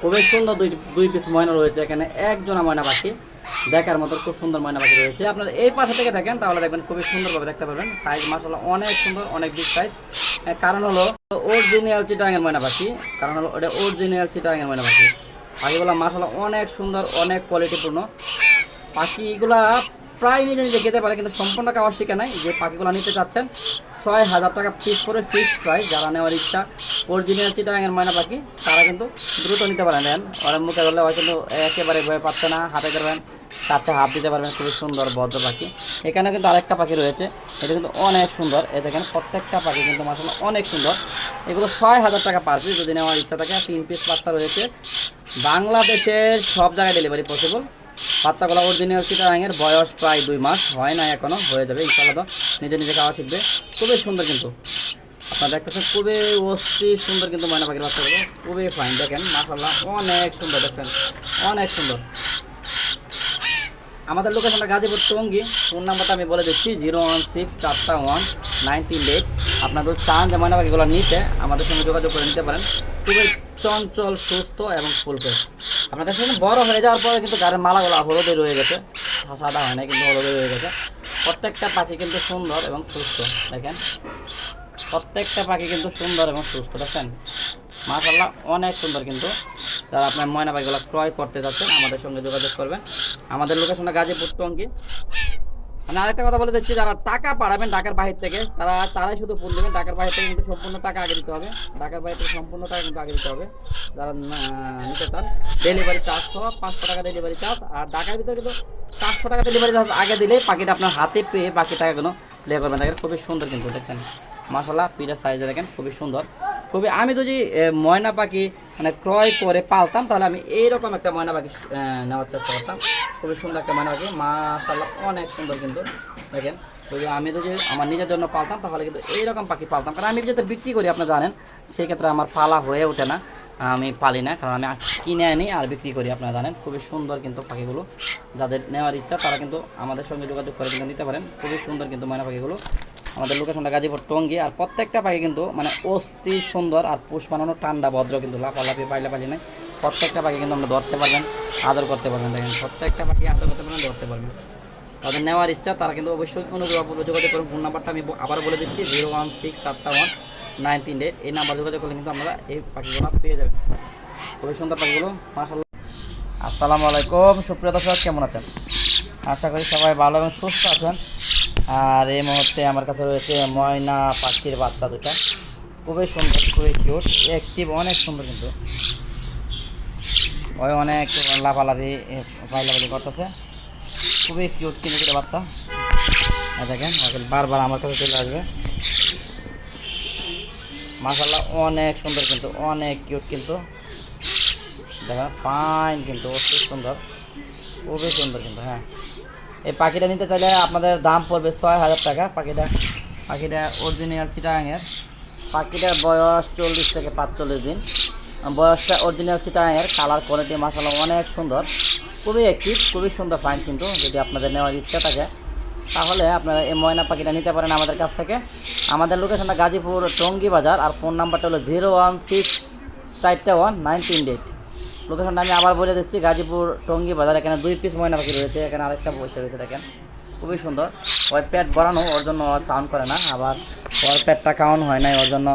খুবই সুন্দর দুই দুই পিস ময়না রয়েছে এখানে, একজোড়া ময়না পাখি দেখার মতো খুব সুন্দর ময়না পাখি রয়েছে। আপনার এই পাশে থেকে দেখেন তাহলে দেখবেন খুবই সুন্দরভাবে দেখতে পারবেন। সাইজ মাশাআল্লাহ অনেক সুন্দর, অনেক বিগ সাইজ। কারণ হলো অরিজিনাল চিটাগাংয়ের ময়না পাখি, কারণ হলো ওটা অরিজিনাল চিটাগাংয়ের ময়না পাখি। পাখিগুলো মাশাআল্লাহ অনেক সুন্দর, অনেক কোয়ালিটিপূর্ণ পাখিগুলা। প্রায় নিজে নিজে খেতে পারে, কিন্তু সম্পূর্ণ খাওয়ার শিখে নাই। যে পাখিগুলো নিতে চাচ্ছেন 6,000 টাকা পিস করে ফিক্সড প্রাইস। যারা নেওয়ার ইচ্ছা অরিজিনাল চিটাগাংয়ের ময়না পাখি তারা কিন্তু দ্রুত নিতে পারেন। দেন ওরা মুখে ধরলে হয় কিন্তু একেবারে ভয় পাচ্ছে না, হাতে ধরবেন কাছে হাত দিতে পারবেন। খুবই সুন্দর ভদ্র পাখি। এখানে কিন্তু আরেকটা পাখি রয়েছে, এটা কিন্তু অনেক সুন্দর। এ দেখেন প্রত্যেকটা পাখি কিন্তু মাশাআল্লাহ অনেক সুন্দর। এগুলো 6,000 টাকা পার পিস যদি নেওয়ার ইচ্ছা থাকে। 3 পিস বাচ্চা রয়েছে, বাংলাদেশের সব জায়গায় ডেলিভারি পসিবল। বাচ্চাগুলো অরিজিনাল চিটাগাংয়ের, বয়স প্রায় 2 মাস হয় না এখনও, হয়ে যাবে ইনশাআল্লাহ। তো নিজে নিজে খাওয়া শিখবে। খুবই সুন্দর কিন্তু আপনারা দেখতেছেন, খুবই অস্থির সুন্দর কিন্তু ময়না পাখির বাচ্চাগুলো খুবই ফাইন। দেখেন মাশাআল্লাহ অনেক সুন্দর, দেখছেন অনেক সুন্দর। আমাদের লোকেশনটা গাজীপুর টঙ্গী। ফোন নাম্বারটা আমি বলে দিচ্ছি 016419338। আপনাদের চান যে ময়না পাখিগুলো নিতে আমাদের সঙ্গে যোগাযোগ করে নিতে পারেন। খুবই চঞ্চল, সুস্থ এবং ফুল ফ্রেশ। আপনাদের সঙ্গে বড় হয়ে যাওয়ার পরে কিন্তু গাড়ির মালাগুলো হলুদে রয়ে গেছে, সাদা হয় না কিন্তু হলুদে রয়ে গেছে। প্রত্যেকটা পাখি কিন্তু সুন্দর এবং সুস্থ। দেখেন প্রত্যেকটা পাখি কিন্তু সুন্দর এবং সুস্থ, দেখেন মাশাআল্লাহ অনেক সুন্দর। কিন্তু যারা আপনার ময়না পাখিগুলো ক্রয় করতে যাচ্ছেন আমাদের সঙ্গে যোগাযোগ করবেন। আমাদের লোকেশনটা গাজীপুর টঙ্গী। আমি আরেকটা কথা বলে দিচ্ছি, যারা টাকা পাঠাবেন ঢাকার বাহির থেকে তারাই শুধু ফুল দেবেন। ঢাকার বাহির থেকে কিন্তু সম্পূর্ণ টাকা আগে দিতে হবে। ঢাকার বাহির থেকে সম্পূর্ণ টাকা কিন্তু আগে দিতে হবে। যারা নিতে চান ডেলিভারি চার্জ সহ 500 টাকা ডেলিভারি চার্জ। আর ঢাকার ভিতরে কিন্তু 400 টাকা ডেলিভারি চার্জ আগে দিলেই পাখিটা আপনার হাতে পেয়ে বাকি টাকাগুলো লে করবেন। দেখেন খুবই সুন্দর কিন্তু, দেখেন মাশাআল্লাহ পিঠার সাইজে দেখেন খুবই সুন্দর। খুবই আমি যদি ময়না পাখি মানে ক্রয় করে পালতাম তাহলে আমি এইরকম একটা ময়না পাখি নেওয়ার চেষ্টা করতাম। খুবই সুন্দর একটা ময়না পাখি মাশাআল্লাহ অনেক সুন্দর কিন্তু। দেখেন যদি আমি যদি আমার নিজের জন্য পালতাম তাহলে কিন্তু এইরকম পাখি পালতাম। কারণ আমি যেহেতু বিক্রি করি আপনারা জানেন, সেই ক্ষেত্রে আমার পালা হয়ে ওঠে না, আমি পালি না। কারণ আমি কিনে আনি আর বিক্রি করি, আপনারা জানেন। খুবই সুন্দর কিন্তু পাখিগুলো, যাদের নেওয়ার ইচ্ছা তারা কিন্তু আমাদের সঙ্গে যোগাযোগ করে কিন্তু নিতে পারেন। খুবই সুন্দর কিন্তু ময়না পাখিগুলো। আমাদের লোকেশনটা গাজীপুর টঙ্গী। আর প্রত্যেকটা পাখি কিন্তু মানে অস্থি সুন্দর আর পুষ বানানো, ঠান্ডা ভদ্র কিন্তু, লাফালাফি পাইলাপালি নাই। প্রত্যেকটা পাখি কিন্তু আমরা ধরতে পারবেন, আদর করতে পারবেন। দেখেন প্রত্যেকটা পাখি আদর করতে পারবেন, ধরতে পারবেন। তাদের নেওয়ার ইচ্ছা তারা কিন্তু অবশ্যই অনুগ্রহপূর্বক যোগাযোগ করুন। ফোন নাম্বারটা আমি আবার বলে দিচ্ছি 016419338। এই নাম্বার যোগাযোগ করলে কিন্তু আমরা এই পাখিগুলো পেয়ে যাবেন। খুবই সুন্দর পাখিগুলো মাশাআল্লাহ। আসসালামু আলাইকুম সুপ্রিয় দর্শক, কেমন আছেন? আশা করি সবাই ভালো এবং সুস্থ আছেন। আর এই মুহূর্তে আমার কাছে রয়েছে ময়না পাখির বাচ্চা দুটা, খুবই সুন্দর, খুবই কিউট, অ্যাক্টিভ, অনেক সুন্দর কিন্তু। ওই অনেক লাফালাফি পাইলাপালি করতেছে, খুবই কিউট কিন্তু দুটো বাচ্চা। দেখেন বারবার আমার কাছে চলে আসবে। মাশাআল্লাহ অনেক সুন্দর কিন্তু, অনেক কিউট কিন্তু। দেখেন ফাইন কিন্তু, খুব সুন্দর, খুবই সুন্দর কিন্তু। হ্যাঁ, এই পাখিটা নিতে চাইলে আপনাদের দাম পড়বে 6,000 টাকা। পাখিটা অরিজিনাল চিটাগাংয়ের। পাখিটার বয়স 40 থেকে 45 দিন। বয়সটা অরিজিনাল চিটাগাংয়ের। কালার কোয়ালিটি মাশাআল্লাহ অনেক সুন্দর, খুবই অ্যাক্টিভ, খুবই সুন্দর ফাইন কিন্তু। যদি আপনাদের নেওয়ার ইচ্ছা থাকে তাহলে আপনারা এই ময়না পাখিটা নিতে পারেন আমাদের কাছ থেকে। আমাদের লোকেশনটা গাজীপুর টঙ্গী বাজার। আর ফোন নাম্বারটা হলো 016419338। লোকেশনটা আমি আবার বলে দিচ্ছি গাজীপুর টঙ্গী বাজার। এখানে 2 পিস ময়না পাখি রয়েছে, এখানে আরেকটা বসে রয়েছে দেখেন, খুবই সুন্দর। ওর পেট বড়ানো, ওর জন্য সাউন্ড করে না, আবার ওর পেটটা খাওয়ানো হয় নাই, ওর জন্য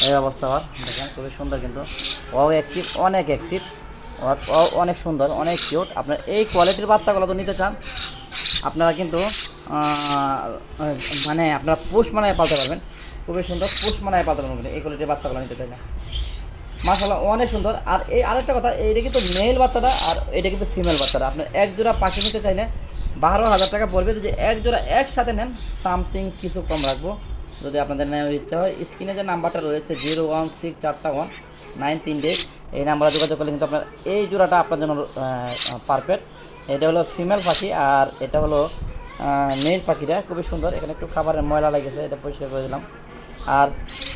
এই অবস্থা। ওর দেখেন খুবই সুন্দর কিন্তু, ও অ্যাক্টিভ, অনেক অ্যাক্টিভ, ও অনেক সুন্দর, অনেক কিউট। আপনার এই কোয়ালিটির বাচ্চাগুলো তো নিতে চান আপনারা কিন্তু মানে আপনারা পোষ মানায় পালতে পারবেন। খুবই সুন্দর, পোষ মানায় পালতে পারবেন এই কোয়ালিটির বাচ্চাগুলো নিতে চাইলে। মাশাআল্লাহ অনেক সুন্দর। আর এই আরেকটা কথা, এইটা কিন্তু মেল বাচ্চাটা আর এটা কিন্তু ফিমেল বাচ্চাটা। আপনার এক জোড়া পাখি নিতে চাইলে 12,000 টাকা পড়বে। যদি এক জোড়া একসাথে নেন সামথিং কিছু কম রাখবো যদি আপনাদের নেওয়ার ইচ্ছা হয়। স্ক্রিনে যে নাম্বারটা রয়েছে 016419338, এই নাম্বারে যোগাযোগ করলে কিন্তু আপনার এই জোড়াটা আপনার জন্য পারফেক্ট। এটা হলো ফিমেল পাখি আর এটা হলো মেল পাখিটা, খুবই সুন্দর। এখানে একটু খাবারের ময়লা লেগেছে, এটা পরিষ্কার করে দিলাম। আর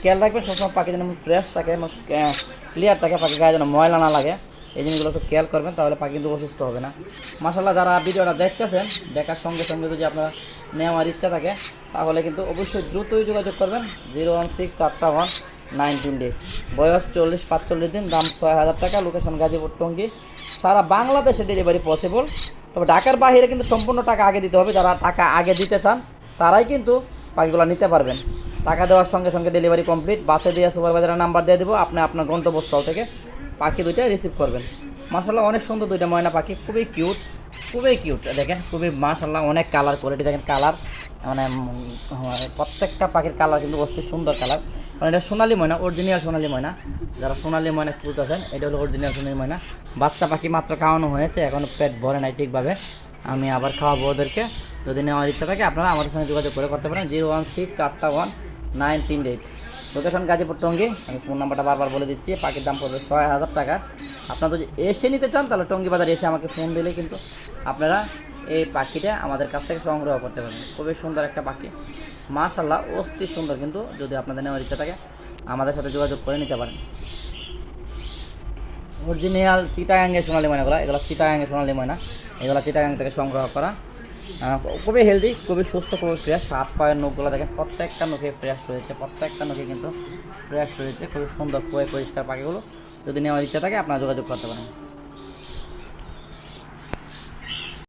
খেয়াল রাখবেন সবসময় পাখি যেন ফ্রেশ থাকে, ক্লিয়ার থাকে, পাখি গায়ে যেন ময়লা না লাগে। এই জিনিসগুলো একটু খেয়াল করবেন, তাহলে পাখি কিন্তু অসুস্থ হবে না। মাশাআল্লাহ যারা ভিডিওটা দেখতেছেন, দেখার সঙ্গে সঙ্গে যদি আপনারা নেওয়ার ইচ্ছা থাকে তাহলে কিন্তু অবশ্যই দ্রুতই যোগাযোগ করবেন 19 ডে, বয়স 40-45 দিন, দাম 6,000 টাকা, লোকেশন গাজীপুর টঙ্গী। সারা বাংলাদেশে ডেলিভারি পসিবল, তবে ঢাকার বাইরে কিন্তু সম্পূর্ণ টাকা আগে দিতে হবে। যারা টাকা আগে দিতে চান তারাই কিন্তু পাখিগুলো নিতে পারবেন। টাকা দেওয়ার সঙ্গে সঙ্গে ডেলিভারি কমপ্লিট। বাসে দিয়ে সুপারভাইজারের নাম্বার দিয়ে দেবো, আপনি আপনার গন্তব্যস্থল থেকে পাখি দুইটা রিসিভ করবেন। মাশাআল্লাহ অনেক সুন্দর দুইটা ময়না পাখি, খুবই কিউট, খুবই কিউট। দেখেন খুবই মাশাআল্লাহ অনেক কালার কোয়ালিটি, দেখেন কালার মানে প্রত্যেকটা পাখির কালার কিন্তু অস্থির সুন্দর কালার। মানে এটা সোনালি ময়না, অরিজিনাল সোনালি ময়না। যারা সোনালি ময়না খুঁজতেছেন এটা হলো অরিজিনাল সোনালি ময়না। বাচ্চা পাখি মাত্র খাওয়ানো হয়েছে, এখনও পেট ভরে নাই ঠিকভাবে। আমি আবার খাওয়াবো ওদেরকে। যদি নেওয়ার ইচ্ছা থাকে আপনারা আমাদের সঙ্গে যোগাযোগ করে করতে পারেন। 016419338, লোকেশন গাজীপুর টঙ্গী। আমি ফোন নাম্বারটা বারবার বলে দিচ্ছি। পাখির দাম পড়বে 6,000 টাকা। আপনারা যদি এসে নিতে চান তাহলে টঙ্গী বাজারে এসে আমাকে ফোন দিলে কিন্তু আপনারা এই পাখিটা আমাদের কাছ থেকে সংগ্রহ করতে পারবেন। খুবই সুন্দর একটা পাখি, মাশাআল্লাহ অস্থির সুন্দর। কিন্তু যদি আপনাদের নেওয়ার ইচ্ছা থাকে আমাদের সাথে যোগাযোগ করে নিতে পারেন। অরিজিনাল চিটাগাঙ্গের সোনালি ময়নাগুলো, এগুলো চিটাগাঙ্গের সোনালি ময়না, এগুলো চিটাগাং থেকে সংগ্রহ করা। খুবই হেলদি, খুবই সুস্থ, খুবই ফ্রেশ। হাত পায়ের নখগুলো দেখেন প্রত্যেকটা নখে ফ্রেশ রয়েছে, প্রত্যেকটা নখে কিন্তু ফ্রেশ রয়েছে। খুবই সুন্দর পরিষ্কার পাখিগুলো। যদি নেওয়ার ইচ্ছা থাকে আপনারা যোগাযোগ করতে পারেন।